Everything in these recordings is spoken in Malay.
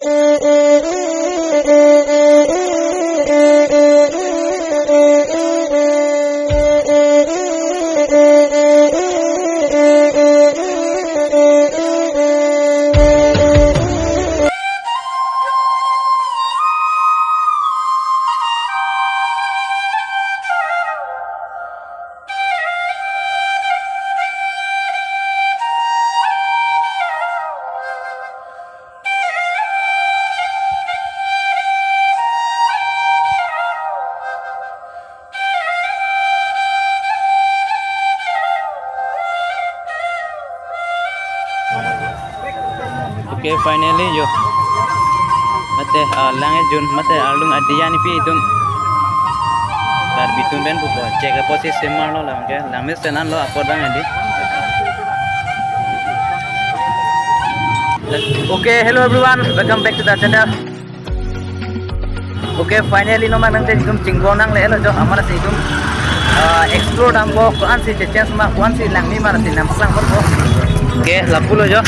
Okay, finally yo mate langit jun mate alung adiyan pi itum dar bitum ben buko check up posi semar lo lang ke lamis tenan lo apodang edi. Okay, hello everyone, welcome back to the channel. Okay, finally no man nante itum chingbong nang le lo jo amara si itum explore dam ko kuan si chance ma kuan si langmi mara si nam sang ko. Okay, lapulo jo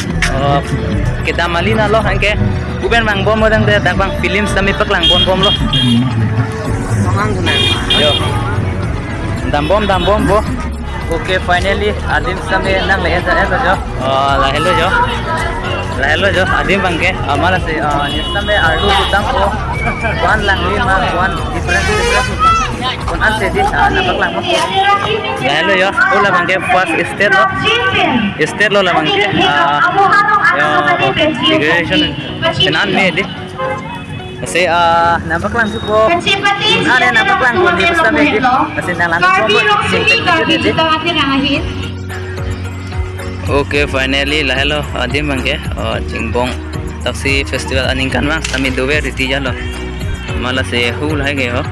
kita malina lo hangke uben mang bom modang de dabang film sami paklang bom lo yo dam bom bo. Okay, finally adim sami nang le jo la hello jo adim bangke amala se nisame alu utang ko kuan langli ma kuan different kun ante di napaklang mo la hello yo ula bangke first state lo la bangke migration tenan me di kasi napaklang ko ada napaklang ko di basta me di kasi nalan ko Okay, finally la hello adim bangke Chingbong taxi festival aningkan bang kami dobe riti jalo mala se hul hai ge ho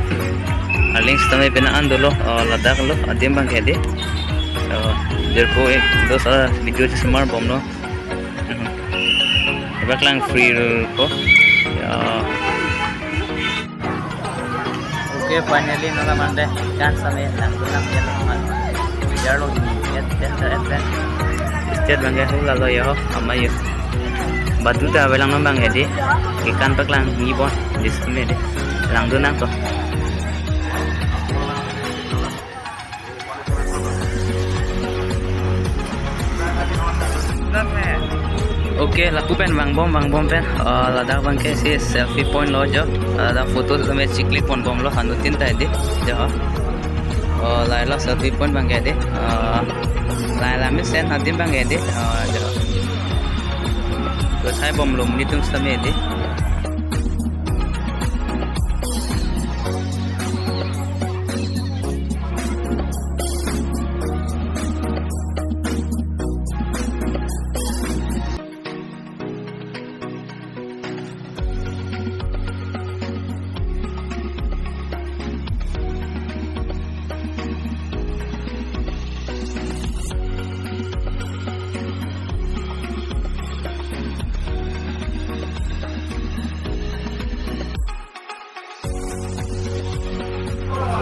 links tame penaan dulu ladak lo adim bangke di jerpo ek do sara video semar bom no baklang free ko ya. Okay, finally nala mande kan same nang jalo ya state bangke hula lo yo amayo batu ta belang nambang edi ikan paklang ngibon disme de lang dunang ko. Okay, laku pen bang bom pen ladak bangke si selfie point lo jo ada foto sama ciklik pon bom lo hanutin ta edi jo lai lo selfie point bangke edi lai lami sen adim bangke edi jo terus saya bom lo menitung sama edi.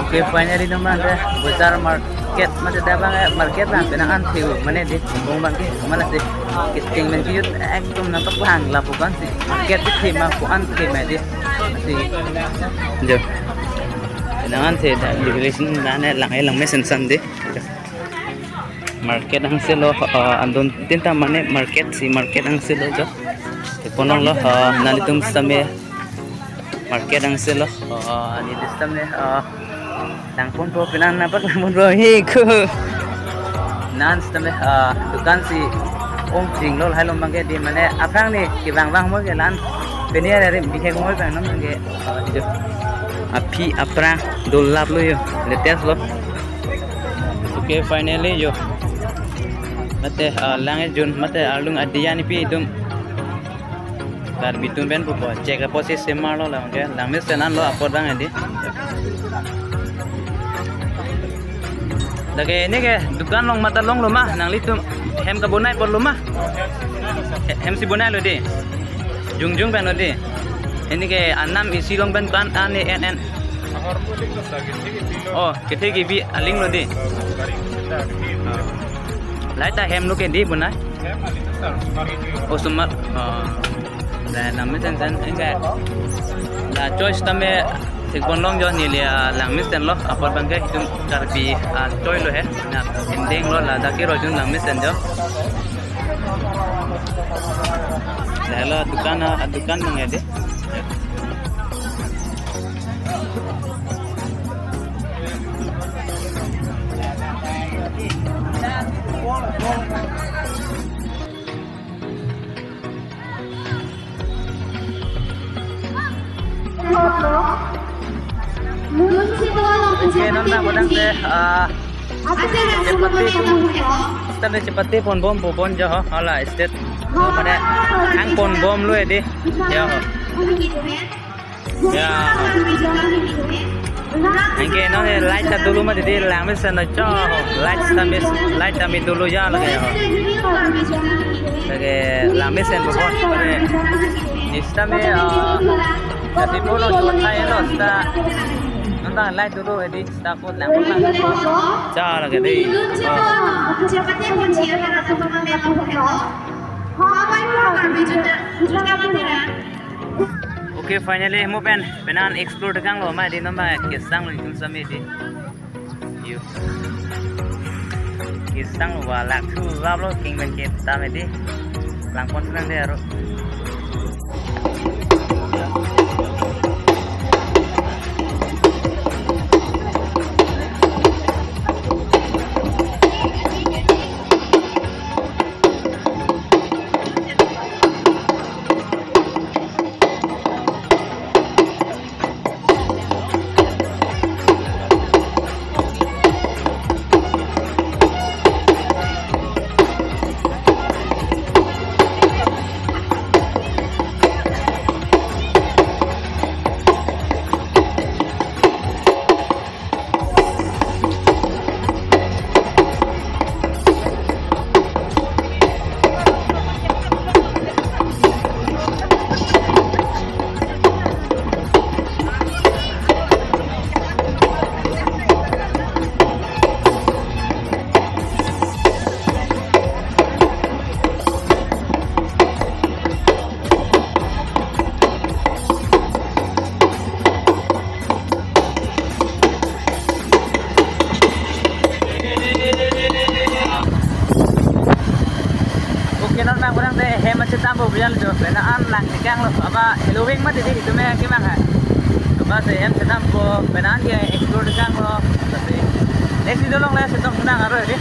Okay, finally naman bazar market mate dabang market lang pinaan siu mane di bong bangke mana di kisting men kiyut ekdom nampak bang lapukan si market di ma kuan ke made si jo pinaan se da liberation dane lang mesen sande market ang selo andon tinta mane market si market ang selo jo ponong lo nalitum same market ang selo ani distam ne Nang pun po pinan napak lang pun po hiku nan stame dukan si om jing lol halom bangke di mane apang ni kibang bang mo ke lan penia re bikhe mo bang nam bangke jo api apra dolap lo yo letes lo. Okay, finally yo mate langit jun mate alung adiyan pi idum dar bitum ben po check up posi semar lo la bangke lamis tenan lo apodang edi. Lagi ini ke dukan long mata long loma nang litum hem ka bonai por loma hem si bonai lo di jung ben lo di ini ke anam isi long ben kan ane en oh kete ki bi aling lo di laita hem lo ke di bonai oh sumar là làm mấy chân anh cái là choice tầm ấy thì con long cho nhiều là làm mấy chân lo à phần bằng cái chúng ta bị choice rồi hết là ending lo là đã cái rồi chúng làm mấy chân cho để là dukan mang đi Oke, nona bodang deh. Cepati pon bom jo, hala state. Pada hang pon bom lu di, ya. Ya. Angke no light dulu mah jadi lamis sana jo, light tamis dulu ya lagi ya. Lagi lamis sen bos, pada istame tapi pun cuma saya lo sta nonton light dulu edi sta pun lampu cara lagi deh oke finally mau penan explore kang lo mah di nama kisang lo itu sama di yuk kisang lo walak tu lo king ben kita medi langkon senang deh ro. Kurang deh hemat cetambo biar jo benaan lang tikang lo apa Halloween mah jadi itu mah gimana coba saya hem cetambo benaan dia explore kang lo tapi next video long lah setong senang aroh deh